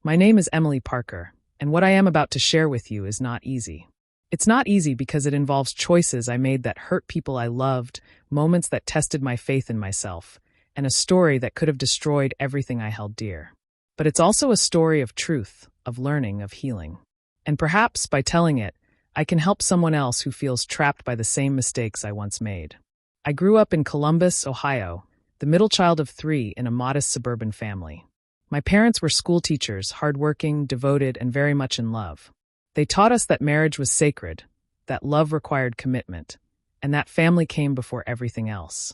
My name is Emily Parker, and what I am about to share with you is not easy. It's not easy because it involves choices I made that hurt people I loved, moments that tested my faith in myself, and a story that could have destroyed everything I held dear. But it's also a story of truth, of learning, of healing. And perhaps, by telling it, I can help someone else who feels trapped by the same mistakes I once made. I grew up in Columbus, Ohio, the middle child of 3 in a modest suburban family. My parents were school teachers, hardworking, devoted, and very much in love. They taught us that marriage was sacred, that love required commitment, and that family came before everything else.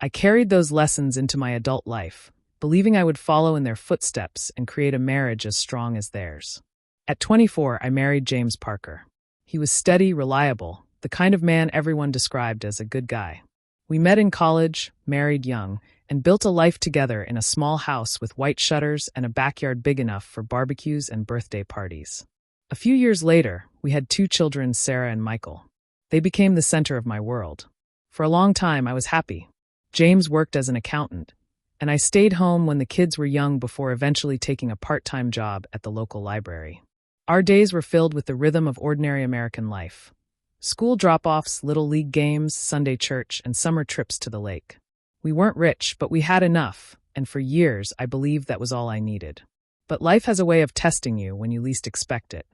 I carried those lessons into my adult life, believing I would follow in their footsteps and create a marriage as strong as theirs. At 24, I married James Parker. He was steady, reliable, the kind of man everyone described as a good guy. We met in college, married young, and built a life together in a small house with white shutters and a backyard big enough for barbecues and birthday parties. A few years later, we had 2 children, Sarah and Michael. They became the center of my world. For a long time, I was happy. James worked as an accountant, and I stayed home when the kids were young before eventually taking a part-time job at the local library. Our days were filled with the rhythm of ordinary American life. School drop-offs, little league games, Sunday church, and summer trips to the lake. We weren't rich, but we had enough, and for years I believed that was all I needed. But life has a way of testing you when you least expect it.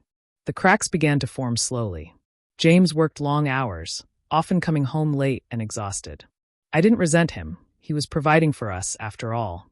The cracks began to form slowly. James worked long hours, often coming home late and exhausted. I didn't resent him. He was providing for us, after all.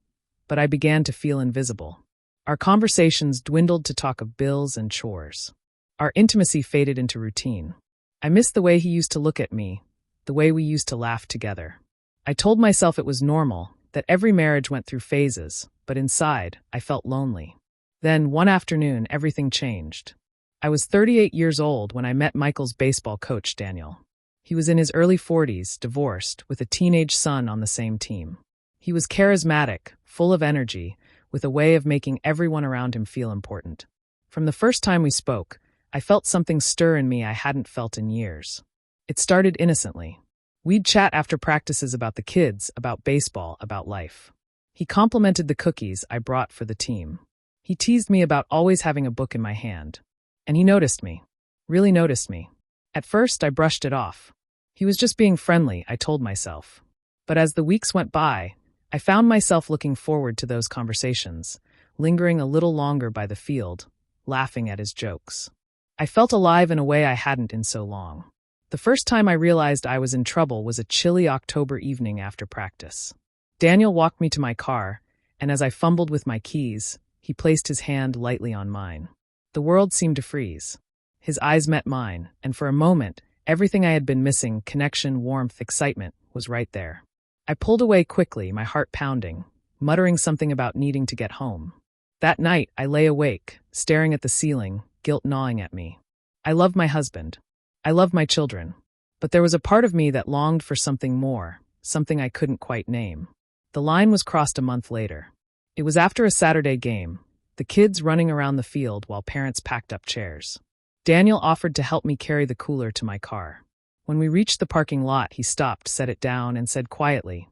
But I began to feel invisible. Our conversations dwindled to talk of bills and chores. Our intimacy faded into routine. I missed the way he used to look at me, the way we used to laugh together. I told myself it was normal, that every marriage went through phases, but inside, I felt lonely. Then, one afternoon, everything changed. I was 38 years old when I met Michael's baseball coach, Daniel. He was in his early 40s, divorced, with a teenage son on the same team. He was charismatic, full of energy, with a way of making everyone around him feel important. From the first time we spoke, I felt something stir in me I hadn't felt in years. It started innocently. We'd chat after practices about the kids, about baseball, about life. He complimented the cookies I brought for the team. He teased me about always having a book in my hand. And he noticed me. Really noticed me. At first, I brushed it off. He was just being friendly, I told myself. But as the weeks went by, I found myself looking forward to those conversations, lingering a little longer by the field, laughing at his jokes. I felt alive in a way I hadn't in so long. The first time I realized I was in trouble was a chilly October evening after practice. Daniel walked me to my car, and as I fumbled with my keys, he placed his hand lightly on mine. The world seemed to freeze. His eyes met mine, and for a moment, everything I had been missing, connection, warmth, excitement, was right there. I pulled away quickly, my heart pounding, muttering something about needing to get home. That night, I lay awake, staring at the ceiling, guilt gnawing at me. I loved my husband. I loved my children. But there was a part of me that longed for something more, something I couldn't quite name. The line was crossed a month later. It was after a Saturday game, the kids running around the field while parents packed up chairs. Daniel offered to help me carry the cooler to my car. When we reached the parking lot, he stopped, set it down, and said quietly,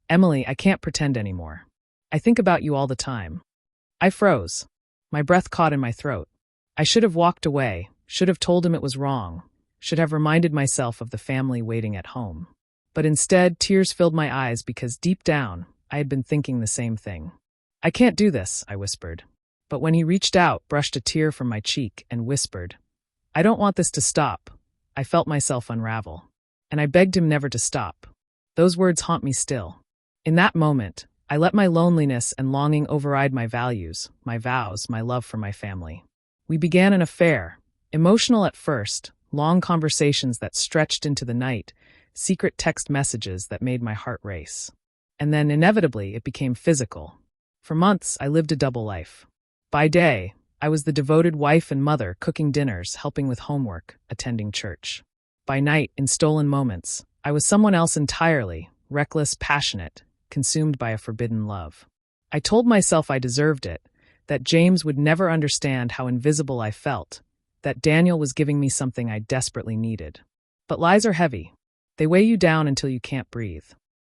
"Emily, I can't pretend anymore. I think about you all the time." I froze. My breath caught in my throat. I should have walked away, should have told him it was wrong, should have reminded myself of the family waiting at home. But instead, tears filled my eyes because deep down, I had been thinking the same thing. "I can't do this," I whispered. But when he reached out, brushed a tear from my cheek, and whispered, "I don't want this to stop," I felt myself unravel. And I begged him never to stop. Those words haunt me still. In that moment, I let my loneliness and longing override my values, my vows, my love for my family. We began an affair, emotional at first, long conversations that stretched into the night, secret text messages that made my heart race. And then, inevitably, it became physical. For months, I lived a double life. By day, I was the devoted wife and mother, cooking dinners, helping with homework, attending church. By night, in stolen moments, I was someone else entirely, reckless, passionate, consumed by a forbidden love. I told myself I deserved it, that James would never understand how invisible I felt, that Daniel was giving me something I desperately needed. But lies are heavy. They weigh you down until you can't breathe.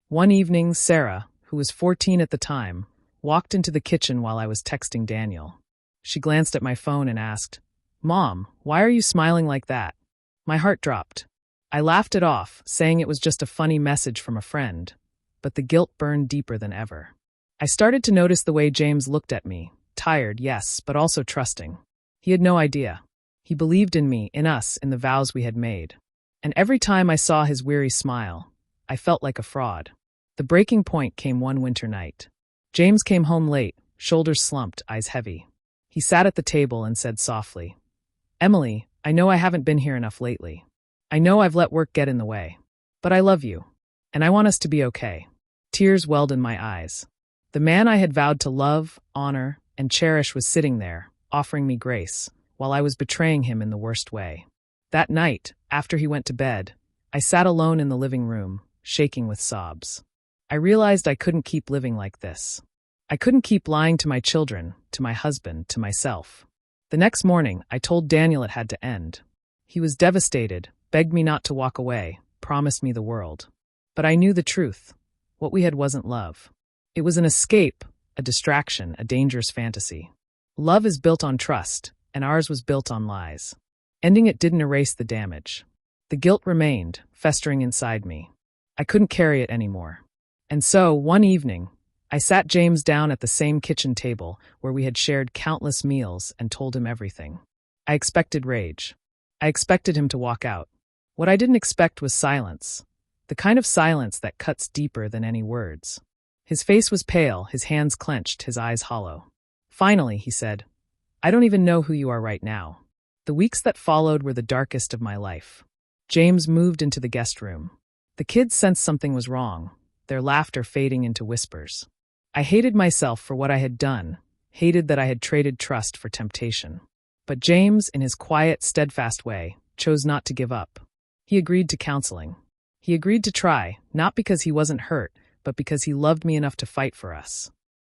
One evening, Sarah, who was 14 at the time, walked into the kitchen while I was texting Daniel. She glanced at my phone and asked, "Mom, why are you smiling like that?" My heart dropped. I laughed it off, saying it was just a funny message from a friend, but the guilt burned deeper than ever. I started to notice the way James looked at me, tired, yes, but also trusting. He had no idea. He believed in me, in us, in the vows we had made. And every time I saw his weary smile, I felt like a fraud. The breaking point came one winter night. James came home late, shoulders slumped, eyes heavy. He sat at the table and said softly, "Emily, I know I haven't been here enough lately. I know I've let work get in the way. But I love you. And I want us to be okay." Tears welled in my eyes. The man I had vowed to love, honor, and cherish was sitting there, offering me grace, while I was betraying him in the worst way. That night, after he went to bed, I sat alone in the living room, shaking with sobs. I realized I couldn't keep living like this. I couldn't keep lying to my children, to my husband, to myself. The next morning, I told Daniel it had to end. He was devastated, begged me not to walk away, promised me the world. But I knew the truth. What we had wasn't love. It was an escape, a distraction, a dangerous fantasy. Love is built on trust, and ours was built on lies. Ending it didn't erase the damage. The guilt remained, festering inside me. I couldn't carry it anymore. And so, one evening, I sat James down at the same kitchen table where we had shared countless meals and told him everything. I expected rage. I expected him to walk out. What I didn't expect was silence. The kind of silence that cuts deeper than any words. His face was pale, his hands clenched, his eyes hollow. Finally, he said, "I don't even know who you are right now." The weeks that followed were the darkest of my life. James moved into the guest room. The kids sensed something was wrong, their laughter fading into whispers. I hated myself for what I had done, hated that I had traded trust for temptation. But James, in his quiet, steadfast way, chose not to give up. He agreed to counseling. He agreed to try, not because he wasn't hurt, but because he loved me enough to fight for us.